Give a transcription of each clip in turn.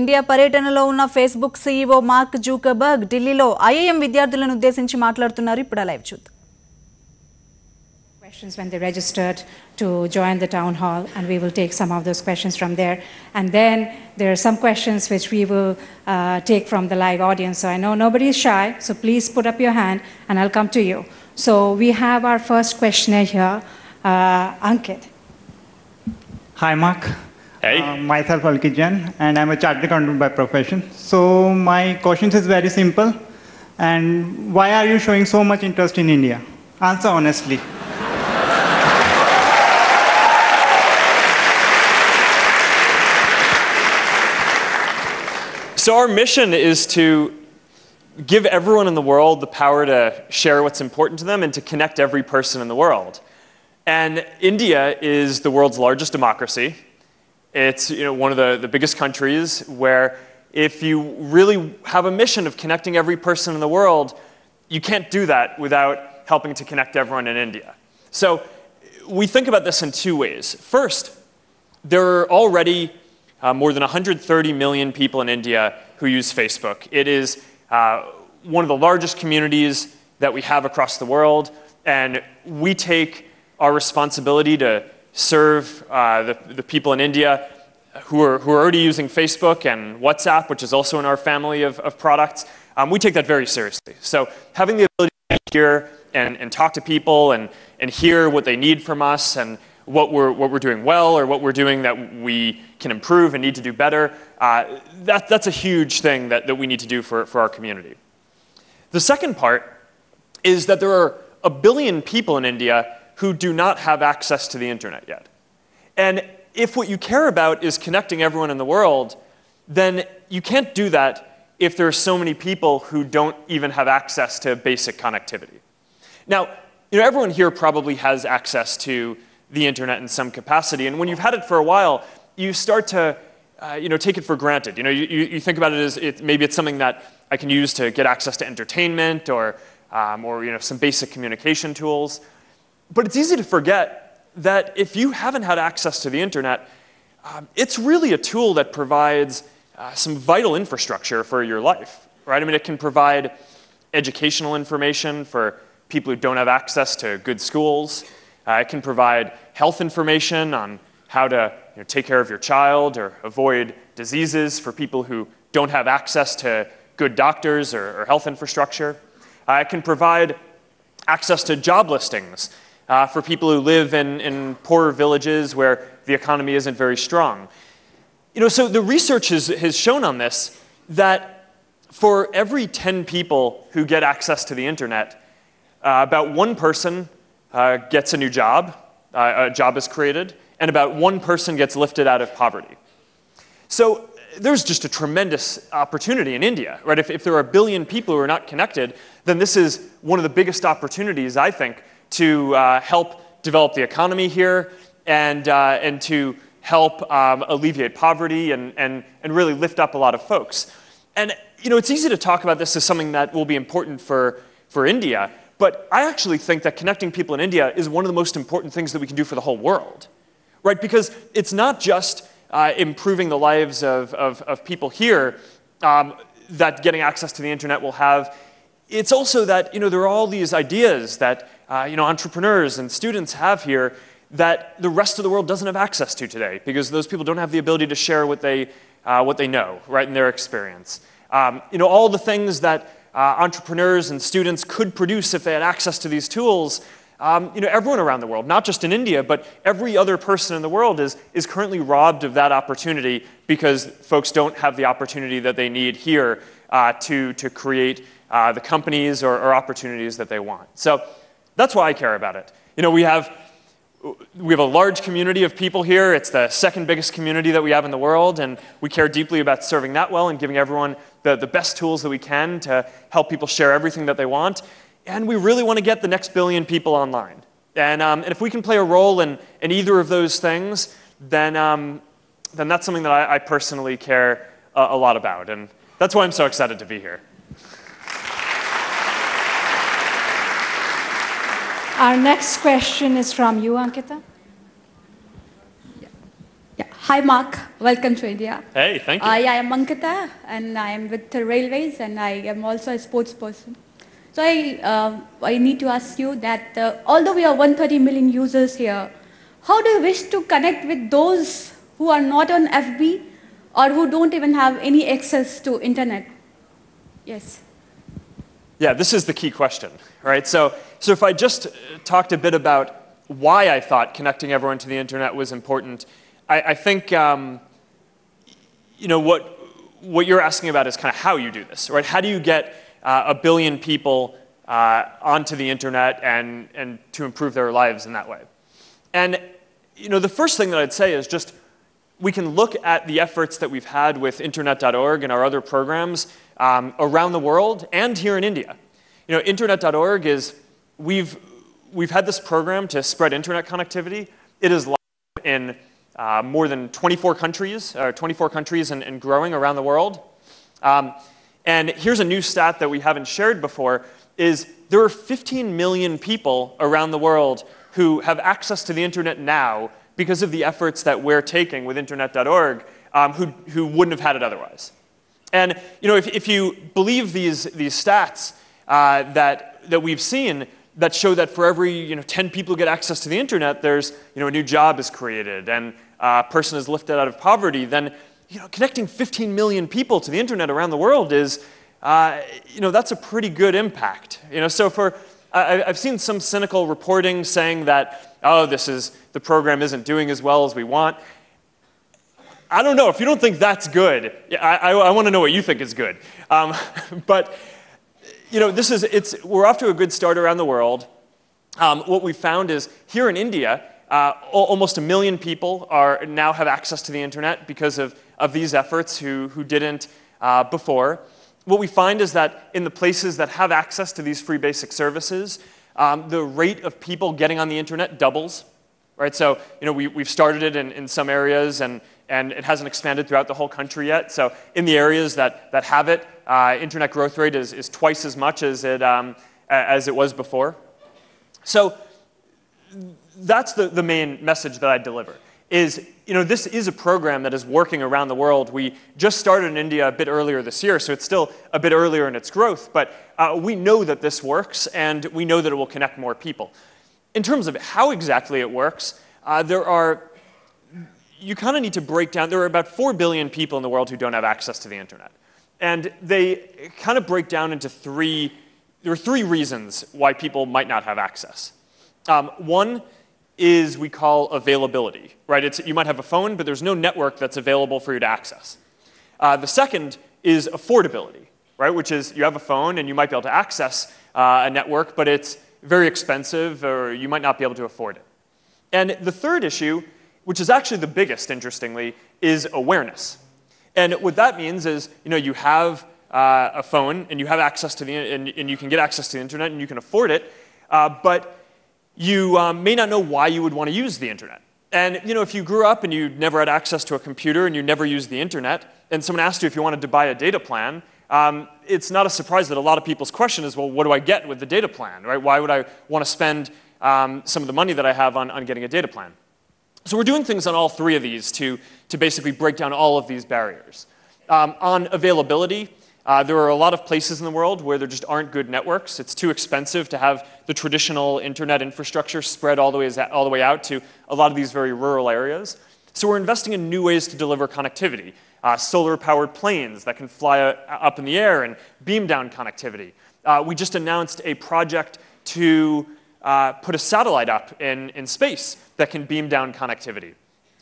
India పర్యటనలో ఉన్న Facebook CEO mark Zuckerberg ఢిల్లీలో IIM విద్యార్థులను ఉద్దేశించి మాట్లాడుతున్నారు. ఇప్పుడు లైవ్ చూద్దాం. Questions when they registered to join the town hall, and we will take some of those questions from there. And then there are some questions which we will take from the live audience. So I know nobody is shy, so please put up your hand and I'll come to you. So we have our first questioner here, Ankit. Hi, Mark. Hey. Myself, Alki Jain, and I'm a chartered accountant by profession. So my question is very simple. And why are you showing so much interest in India? Answer honestly. So our mission is to give everyone in the world the power to share what's important to them and to connect every person in the world. And India is the world's largest democracy. It's one of the biggest countries where if you really have a mission of connecting every person in the world, you can't do that without helping to connect everyone in India. So we think about this in two ways. First, there are already more than 130 million people in India who use Facebook. It is one of the largest communities that we have across the world, and we take our responsibility to serve the people in India who are already using Facebook and WhatsApp, which is also in our family of products. We take that very seriously. So having the ability to hear and talk to people and hear what they need from us and what we're doing well or what we're doing that we can improve and need to do better, that's a huge thing that we need to do for our community. The second part is that there are 1 billion people in India who do not have access to the internet yet. And if what you care about is connecting everyone in the world, then you can't do that if there are so many people who don't even have access to basic connectivity. Now, everyone here probably has access to the internet in some capacity, and when you've had it for a while, you start to take it for granted. You think about it as maybe it's something that I can use to get access to entertainment or some basic communication tools. But it's easy to forget that if you haven't had access to the internet, it's really a tool that provides some vital infrastructure for your life, right? I mean, it can provide educational information for people who don't have access to good schools. It can provide health information on how to take care of your child or avoid diseases for people who don't have access to good doctors or health infrastructure. It can provide access to job listings for people who live in poorer villages where the economy isn't very strong. So the research has shown on this that for every 10 people who get access to the internet, about one person gets a new job, a job is created, and about one person gets lifted out of poverty. So there's just a tremendous opportunity in India, right? If there are 1 billion people who are not connected, then this is one of the biggest opportunities, I think, to help develop the economy here and to help alleviate poverty and really lift up a lot of folks. And it's easy to talk about this as something that will be important for India, but I actually think that connecting people in India is one of the most important things that we can do for the whole world, right? Because it's not just improving the lives of people here that getting access to the internet will have. It's also that there are all these ideas that entrepreneurs and students have here that the rest of the world doesn't have access to today because those people don't have the ability to share what they know, right, in their experience. All the things that entrepreneurs and students could produce if they had access to these tools, everyone around the world, not just in India, but every other person in the world is currently robbed of that opportunity because folks don't have the opportunity that they need here to create the companies or opportunities that they want. So that's why I care about it. We have a large community of people here. It's the second biggest community that we have in the world, and we care deeply about serving that well and giving everyone the best tools that we can to help people share everything that they want. And we really want to get the next 1 billion people online. And if we can play a role in either of those things, then that's something that I personally care a lot about. And that's why I'm so excited to be here. Our next question is from you, Ankita. Hi, Mark. Welcome to India. Hey, thank you. Yeah, I am Ankita, and I am with the Railways, and I am also a sports person. So I need to ask you that although we are 130 million users here, how do you wish to connect with those who are not on FB or who don't even have any access to internet? Yes. Yeah, this is the key question, right? So if I just talked a bit about why I thought connecting everyone to the internet was important, I think what you're asking about is kind of how you do this, right? How do you get a billion people onto the internet and to improve their lives in that way? And the first thing that I'd say is just we can look at the efforts that we've had with Internet.org and our other programs around the world and here in India. Internet.org is we've had this program to spread internet connectivity. It is live in more than 24 countries, and growing around the world. And here's a new stat that we haven't shared before, is there are 15 million people around the world who have access to the internet now because of the efforts that we're taking with Internet.org, who wouldn't have had it otherwise. And if you believe these stats that we've seen, that show that for every 10 people who get access to the internet, there's a new job is created and a person is lifted out of poverty, then connecting 15 million people to the internet around the world is that's a pretty good impact. So I've seen some cynical reporting saying that the program isn't doing as well as we want. I don't know. If you don't think that's good, I want to know what you think is good. But we're off to a good start around the world. What we found is here in India, almost 1 million people now have access to the internet because of these efforts who didn't before. What we find is that in the places that have access to these free basic services, the rate of people getting on the internet doubles. Right? So we've started it in some areas, and it hasn't expanded throughout the whole country yet. So in the areas that have it, internet growth rate is twice as much as it was before. So that's the main message that I deliver. Is this is a program that is working around the world. We just started in India a bit earlier this year, so it's still a bit earlier in its growth. But we know that this works, and we know that it will connect more people. In terms of how exactly it works, you kind of need to break down. There are about 4 billion people in the world who don't have access to the internet. And they kind of break down into there are 3 reasons why people might not have access. One is we call availability, right? You might have a phone, but there's no network that's available for you to access. The second is affordability, right? Which is you have a phone and you might be able to access a network, but it's very expensive, or you might not be able to afford it. And the third issue, which is actually the biggest, interestingly, is awareness. And what that means is, you have a phone and you have access to and you can get access to the internet and you can afford it, but you may not know why you would want to use the internet. And if you grew up and you never had access to a computer and you never used the internet, and someone asked you if you wanted to buy a data plan, it's not a surprise that a lot of people's question is, well, what do I get with the data plan, right? Why would I want to spend some of the money that I have on getting a data plan? So we're doing things on all 3 of these to basically break down all of these barriers. On availability, there are a lot of places in the world where there just aren't good networks. It's too expensive to have the traditional internet infrastructure spread all the way out to a lot of these very rural areas. So we're investing in new ways to deliver connectivity. Solar-powered planes that can fly up in the air and beam down connectivity. We just announced a project to put a satellite up in space that can beam down connectivity.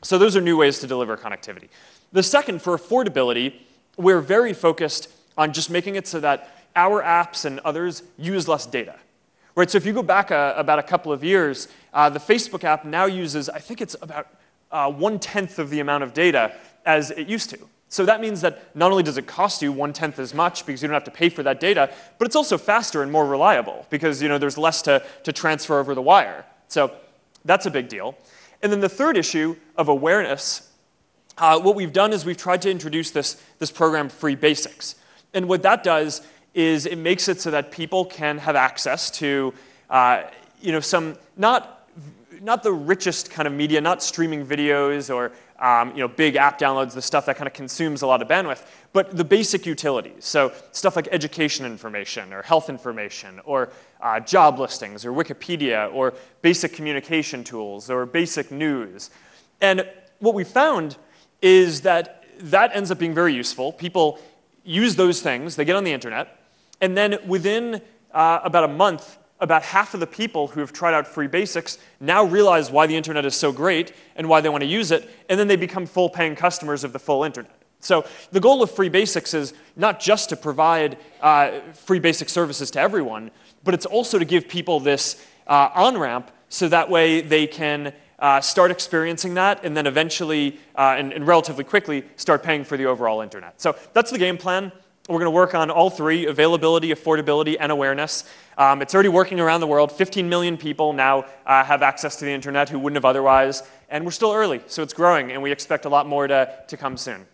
So those are new ways to deliver connectivity. The second, for affordability, we're very focused on just making it so that our apps and others use less data. Right? So if you go back about a couple of years, the Facebook app now uses, I think it's about 1/10 of the amount of data as it used to. So that means that not only does it cost you 1/10 as much because you don't have to pay for that data, but it's also faster and more reliable because there's less to transfer over the wire. So that's a big deal. And then the third issue of awareness, what we've done is we've tried to introduce this program, Free Basics. And what that does is it makes it so that people can have access to some, not the richest kind of media, not streaming videos or big app downloads, the stuff that kind of consumes a lot of bandwidth, but the basic utilities. So stuff like education information or health information or job listings or Wikipedia or basic communication tools or basic news. And what we found is that ends up being very useful. People use those things, they get on the internet, and then within about a month, about half of the people who have tried out free basics now realize why the internet is so great and why they want to use it, and then they become full paying customers of the full internet. So the goal of free basics is not just to provide free basic services to everyone, but it's also to give people this on-ramp so that way they can start experiencing that and then eventually and relatively quickly start paying for the overall internet. So that's the game plan. We're going to work on all three: availability, affordability, and awareness. It's already working around the world. 15 million people now have access to the internet who wouldn't have otherwise. And we're still early, so it's growing, and we expect a lot more to come soon.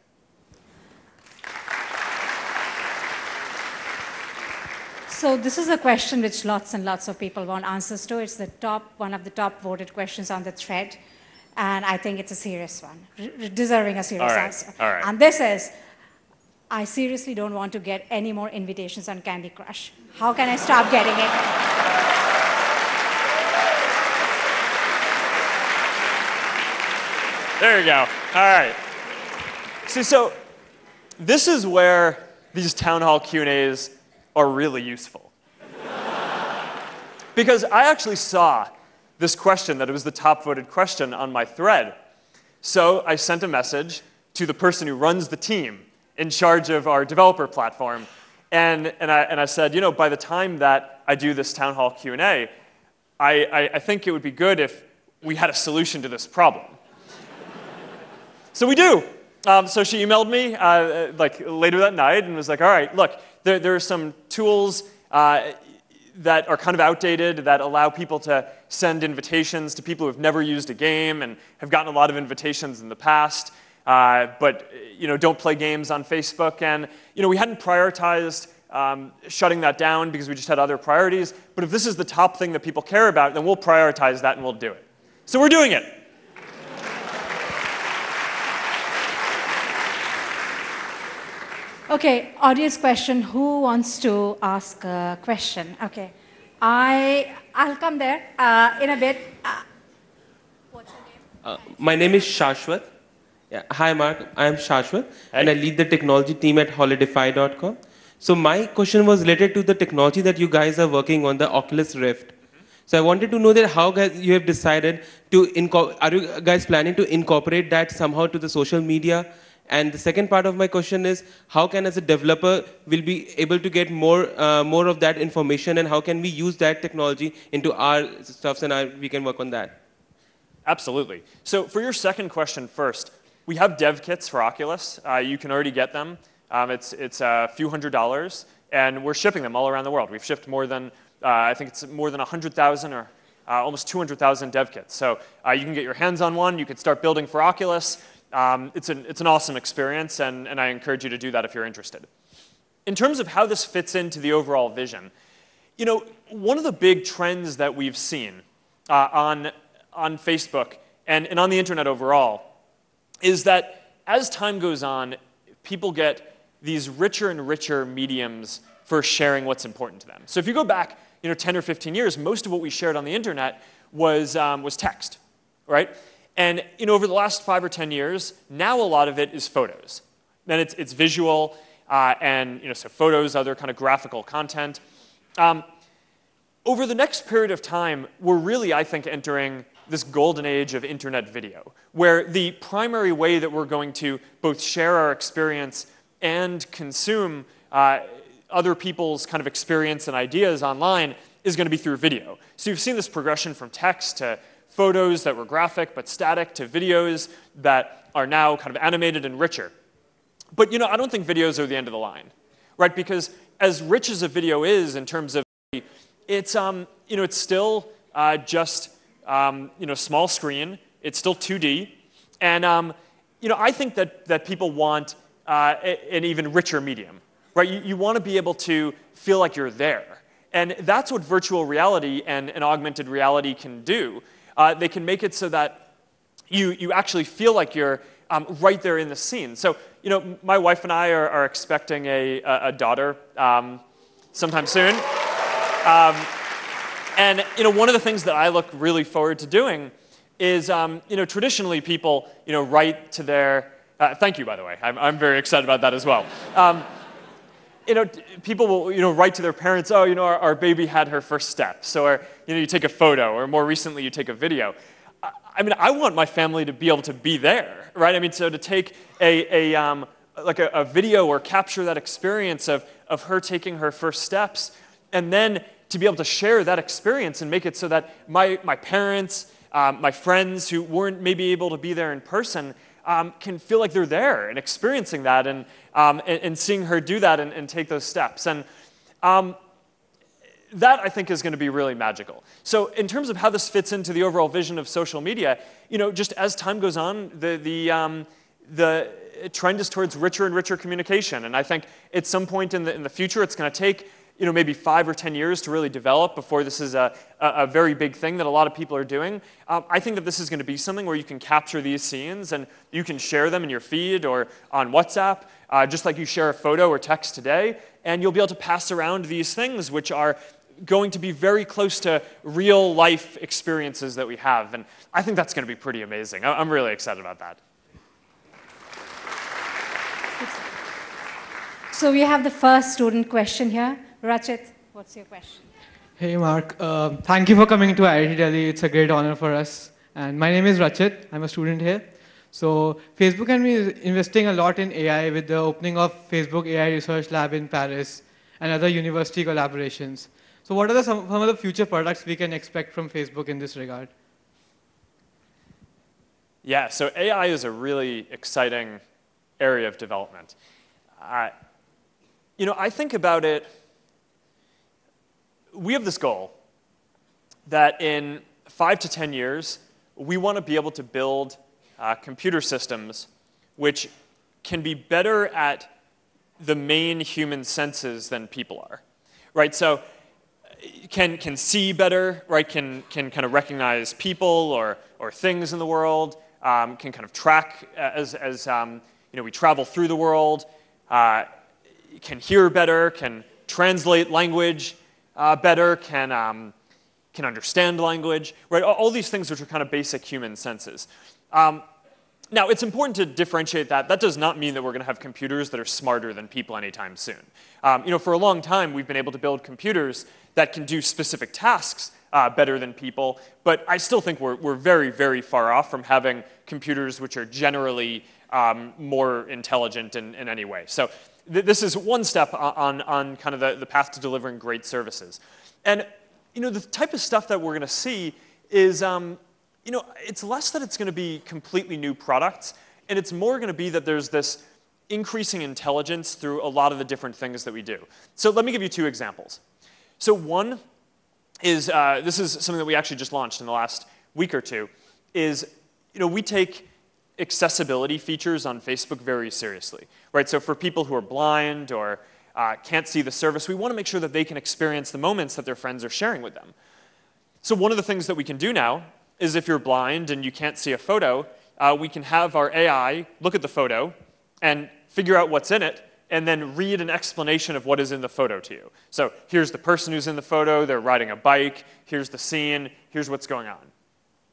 So this is a question which lots and lots of people want answers to. It's one of the top voted questions on the thread. And I think it's a serious one, deserving a serious answer. All right. And this is, I seriously don't want to get any more invitations on Candy Crush. How can I stop getting it? There you go. All right. See, so this is where these town hall Q&As are really useful. Because I actually saw this question, that it was the top voted question on my thread. So I sent a message to the person who runs the team in charge of our developer platform. And I said, by the time that I do this town hall Q&A, I think it would be good if we had a solution to this problem. So we do. So she emailed me later that night and was like, all right, look, there are some tools that are kind of outdated that allow people to send invitations to people who have never used a game and have gotten a lot of invitations in the past. But don't play games on Facebook. And we hadn't prioritized shutting that down because we just had other priorities. But if this is the top thing that people care about, then we'll prioritize that and we'll do it. So we're doing it. Okay, audience question. Who wants to ask a question? Okay, I'll come there in a bit. What's your name? My name is Shashwat. Yeah. Hi, Mark. I am Shashwat, and I lead the technology team at holidify.com. So my question was related to the technology that you guys are working on, the Oculus Rift. So I wanted to know that how guys you have decided to are you guys planning to incorporate that somehow to the social media? And the second part of my question is, how can, as a developer, we'll be able to get more of that information, and how can we use that technology into our stuffs and we can work on that? Absolutely. So for your second question first, we have dev kits for Oculus. You can already get them. It's a few $100s, and we're shipping them all around the world. We've shipped more than, I think it's more than 100,000 or almost 200,000 dev kits. So you can get your hands on one. You can start building for Oculus. It's an awesome experience, and I encourage you to do that if you're interested. In terms of how this fits into the overall vision, one of the big trends that we've seen on Facebook and on the internet overall is that as time goes on, people get these richer and richer mediums for sharing what's important to them. So if you go back 10 or 15 years, most of what we shared on the internet was text, right? And over the last 5 or 10 years, now a lot of it is photos. Then it's visual, and so photos, other kind of graphical content. Over the next period of time, we're really, I think, entering this golden age of internet video, where the primary way that we're going to both share our experience and consume other people's kind of experience and ideas online is going to be through video. So you've seen this progression from text to photos that were graphic but static to videos that are now kind of animated and richer. But I don't think videos are the end of the line, right? Because as rich as a video is in terms of, it's still just small screen. It's still 2D, and I think that people want an even richer medium, right? You want to be able to feel like you're there, and that's what virtual reality and augmented reality can do. They can make it so that you actually feel like you're right there in the scene. So, my wife and I are expecting a daughter sometime soon. And one of the things that I look really forward to doing is, traditionally people, write to their, thank you, by the way. I'm very excited about that as well. People will, write to their parents, oh, our baby had her first steps, or, you take a photo, or more recently, you take a video. I want my family to be able to be there, right? So to take a video or capture that experience of her taking her first steps, and then to be able to share that experience and make it so that my parents, my friends who weren't maybe able to be there in person, can feel like they're there and experiencing that and seeing her do that and take those steps. And that, I think, is going to be really magical. So in terms of how this fits into the overall vision of social media, just as time goes on, the trend is towards richer and richer communication. And I think at some point in the future, it's going to take maybe 5 or 10 years to really develop before this is a very big thing that a lot of people are doing. I think that this is going to be something where you can capture these scenes and you can share them in your feed or on WhatsApp, just like you share a photo or text today, and you'll be able to pass around these things which are going to be very close to real life experiences that we have. And I think that's going to be pretty amazing. I'm really excited about that. So we have the first student question here. Rachit, what's your question? Hey, Mark. Thank you for coming to IIT-Delhi. It's a great honor for us. And my name is Rachit. I'm a student here. So Facebook can be investing a lot in AI with the opening of Facebook AI Research Lab in Paris and other university collaborations. So what are some of the future products we can expect from Facebook in this regard? Yeah, so AI is a really exciting area of development. I think about it, we have this goal that in 5 to 10 years, we want to be able to build computer systems which can be better at the main human senses than people are, right? So can see better, right? Can kind of recognize people or things in the world, can kind of track as we travel through the world, can hear better, can translate language better, can understand language, right? All these things which are kind of basic human senses. Now, it's important to differentiate that. That does not mean that we're going to have computers that are smarter than people anytime soon. For a long time, we've been able to build computers that can do specific tasks better than people, but I still think we're very, very far off from having computers which are generally more intelligent in any way. So this is one step on kind of the path to delivering great services. And the type of stuff that we're going to see is it's less that it's going to be completely new products, and it's more going to be that there's this increasing intelligence through a lot of the different things that we do. So let me give you 2 examples. So one is, this is something that we actually just launched in the last week or 2, is we take accessibility features on Facebook very seriously, right? So for people who are blind or can't see the service, we want to make sure that they can experience the moments that their friends are sharing with them. So one of the things that we can do now is if you're blind and you can't see a photo, we can have our AI look at the photo and figure out what's in it, and then read an explanation of what is in the photo to you. So here's the person who's in the photo, they're riding a bike, here's the scene, here's what's going on.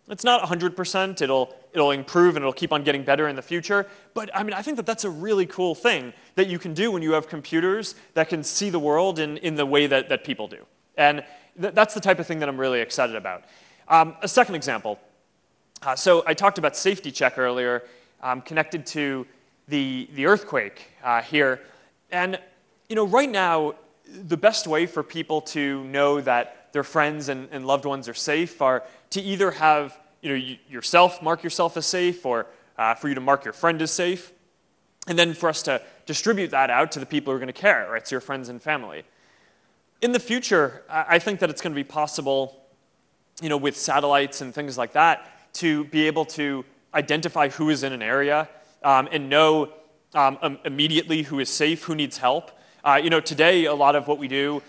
It's not 100%, it'll improve and it'll keep on getting better in the future, but I think that that's a really cool thing that you can do when you have computers that can see the world in the way that people do. And that's the type of thing that I'm really excited about. A second example. So I talked about Safety Check earlier, connected to the earthquake here. And right now, the best way for people to know that their friends and loved ones are safe are to either have yourself mark yourself as safe, or for you to mark your friend as safe, and then for us to distribute that out to the people who are going to care, right? So your friends and family. In the future, I think that it's going to be possible, with satellites and things like that, to be able to identify who is in an area and know immediately who is safe, who needs help. Today, a lot of what we do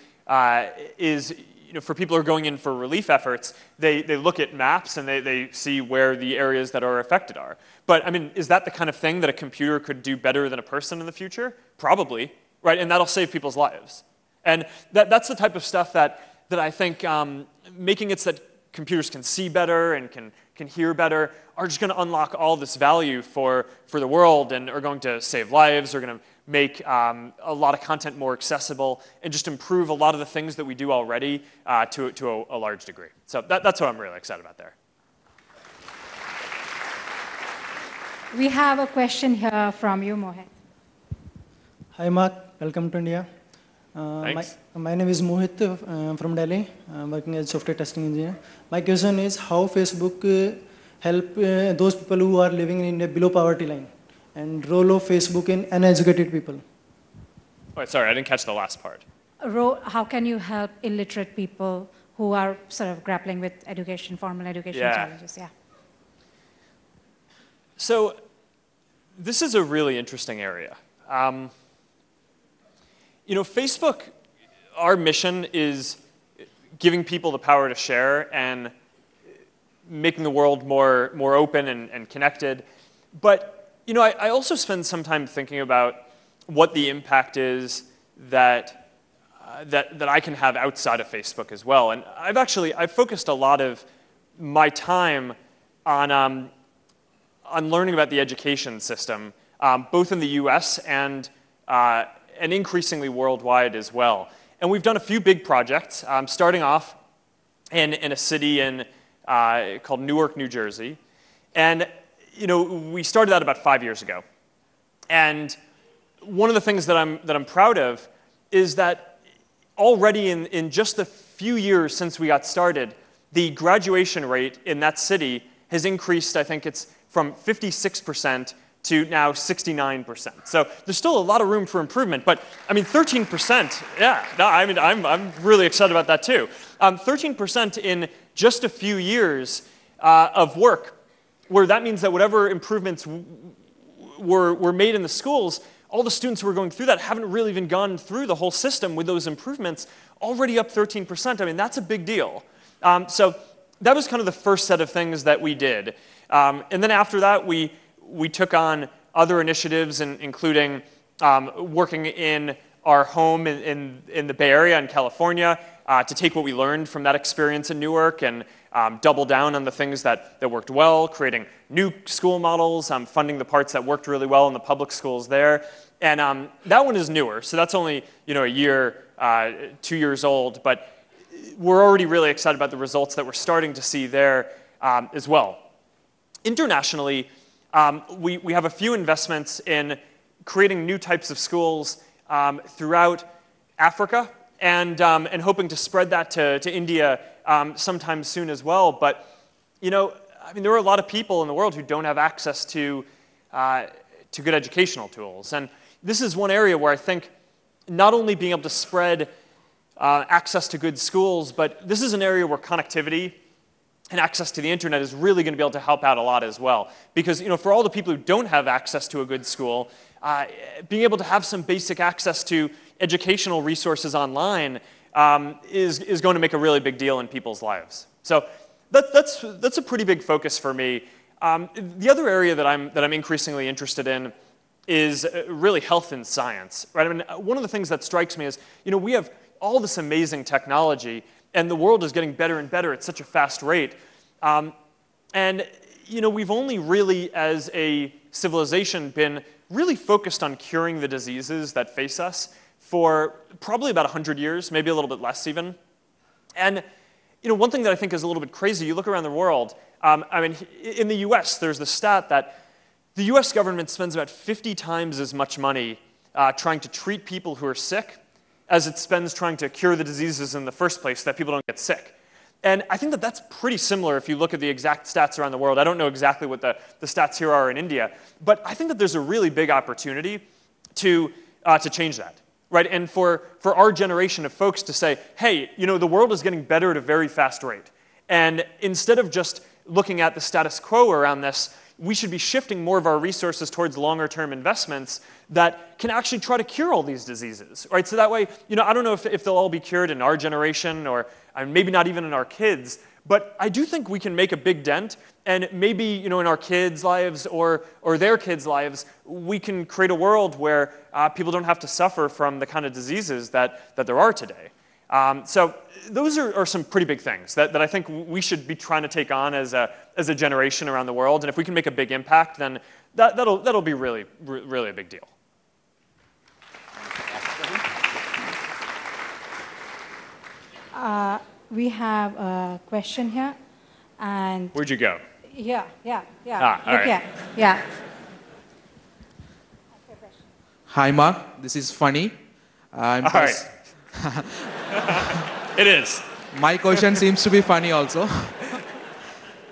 is, for people who are going in for relief efforts, they look at maps and they see where the areas that are affected are. But I mean, is that the kind of thing that a computer could do better than a person in the future? Probably, right? And that'll save people's lives. And that's the type of stuff that I think making it so that computers can see better and can hear better are just going to unlock all this value for the world and are going to save lives, are going to make a lot of content more accessible, and just improve a lot of the things that we do already to a large degree. So that's what I'm really excited about there. We have a question here from you, Mohit. Hi, Mark. Welcome to India. Thanks. My name is Mohit. I'm from Delhi. I'm working as a software testing engineer. My question is how Facebook help those people who are living in India below poverty line, and role of Facebook in uneducated people. Wait, sorry, I didn't catch the last part. How can you help illiterate people who are sort of grappling with education, formal education challenges? Yeah. So this is a really interesting area. Facebook, our mission is giving people the power to share and making the world more open and connected. But I also spend some time thinking about what the impact is that I can have outside of Facebook as well. And I've focused a lot of my time on learning about the education system, both in the US and increasingly worldwide as well. And we've done a few big projects, starting off in a city called Newark, New Jersey. And we started that about 5 years ago. And one of the things that I'm proud of is that already in just the few years since we got started, the graduation rate in that city has increased, I think it's from 56% to now 69%. So there's still a lot of room for improvement, but I mean 13%, yeah, no, I mean I'm really excited about that too. 13% in just a few years of work, where that means that whatever improvements were made in the schools, all the students who are going through that haven't really even gone through the whole system with those improvements, already up 13%. I mean, that's a big deal. So that was kind of the first set of things that we did. And then after that, we took on other initiatives, including working in our home in the Bay Area in California to take what we learned from that experience in Newark and double down on the things that worked well, creating new school models, funding the parts that worked really well in the public schools there. And that one is newer, so that's only a year, 2 years old, but we're already really excited about the results that we're starting to see there as well. Internationally, we have a few investments in creating new types of schools throughout Africa and hoping to spread that to India sometime soon as well. But I mean, there are a lot of people in the world who don't have access to good educational tools, and this is one area where I think not only being able to spread access to good schools, but this is an area where connectivity and access to the internet is really going to be able to help out a lot as well. Because for all the people who don't have access to a good school, being able to have some basic access to educational resources online is going to make a really big deal in people's lives. So that's a pretty big focus for me. The other area that I'm increasingly interested in is really health and science. Right? I mean, one of the things that strikes me is we have all this amazing technology, and the world is getting better and better at such a fast rate. And we've only really, as a civilization, been really focused on curing the diseases that face us for probably about 100 years, maybe a little bit less even. And one thing that I think is a little bit crazy, you look around the world, I mean, in the US, there's the stat that the US government spends about 50 times as much money trying to treat people who are sick as it spends trying to cure the diseases in the first place, that people don't get sick. And I think that that's pretty similar if you look at the exact stats around the world. I don't know exactly what the stats here are in India, but I think that there's a really big opportunity to change that, right? And for our generation of folks to say, hey, the world is getting better at a very fast rate. And instead of just looking at the status quo around this, we should be shifting more of our resources towards longer-term investments that can actually try to cure all these diseases, right? So that way, I don't know if they'll all be cured in our generation or maybe not even in our kids, but I do think we can make a big dent, and maybe in our kids' lives or their kids' lives, we can create a world where people don't have to suffer from the kind of diseases that there are today. So those are some pretty big things that I think we should be trying to take on as a generation around the world. And if we can make a big impact, then that'll be really, really a big deal. We have a question here, and where'd you go? Yeah. All right. Yeah. Hi, Mark. This is funny. All right. It is. My question seems to be funny also.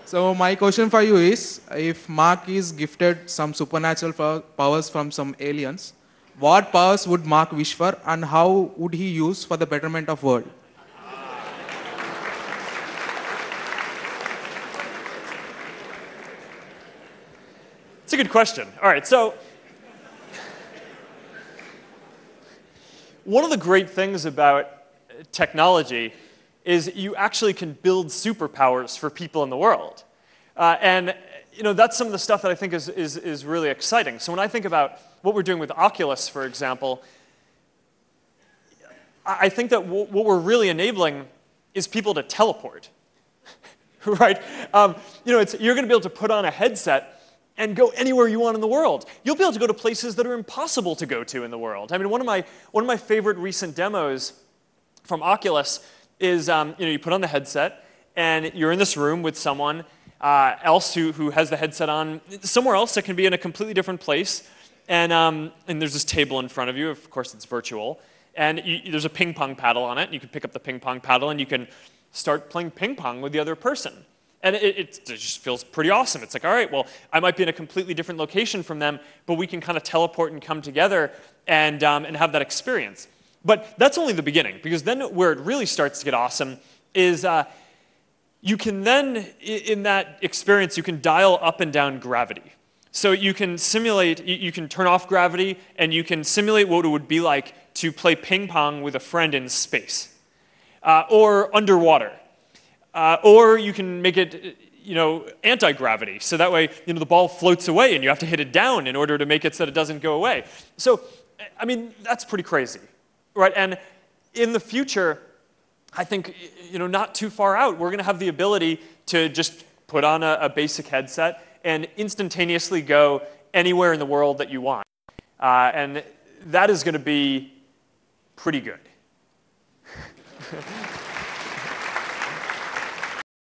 So my question for you is, if Mark is gifted some supernatural powers from some aliens, what powers would Mark wish for, and how would he use for the betterment of world? It's a good question. All right, so one of the great things about technology is you actually can build superpowers for people in the world. And that's some of the stuff that I think is really exciting. So when I think about what we're doing with Oculus, for example, I think that what we're really enabling is people to teleport, right? You're going to be able to put on a headset and go anywhere you want in the world. You'll be able to go to places that are impossible to go to in the world. I mean, one of my favorite recent demos from Oculus is, you put on the headset, and you're in this room with someone else who has the headset on somewhere else that can be in a completely different place, and there's this table in front of you. Of course, it's virtual, and there's a ping pong paddle on it, and you can pick up the ping pong paddle, and you can start playing ping pong with the other person. And it just feels pretty awesome. It's like, all right, well, I might be in a completely different location from them, but we can kind of teleport and come together and have that experience. But that's only the beginning, because then where it really starts to get awesome is you can then, in that experience, you can dial up and down gravity. So you can simulate, you can turn off gravity, and you can simulate what it would be like to play ping pong with a friend in space or underwater. Or you can make it, anti-gravity. So that way, the ball floats away and you have to hit it down in order to make it so that it doesn't go away. So, I mean, that's pretty crazy, right? And in the future, I think, not too far out, we're going to have the ability to just put on a basic headset and instantaneously go anywhere in the world that you want. And that is going to be pretty good.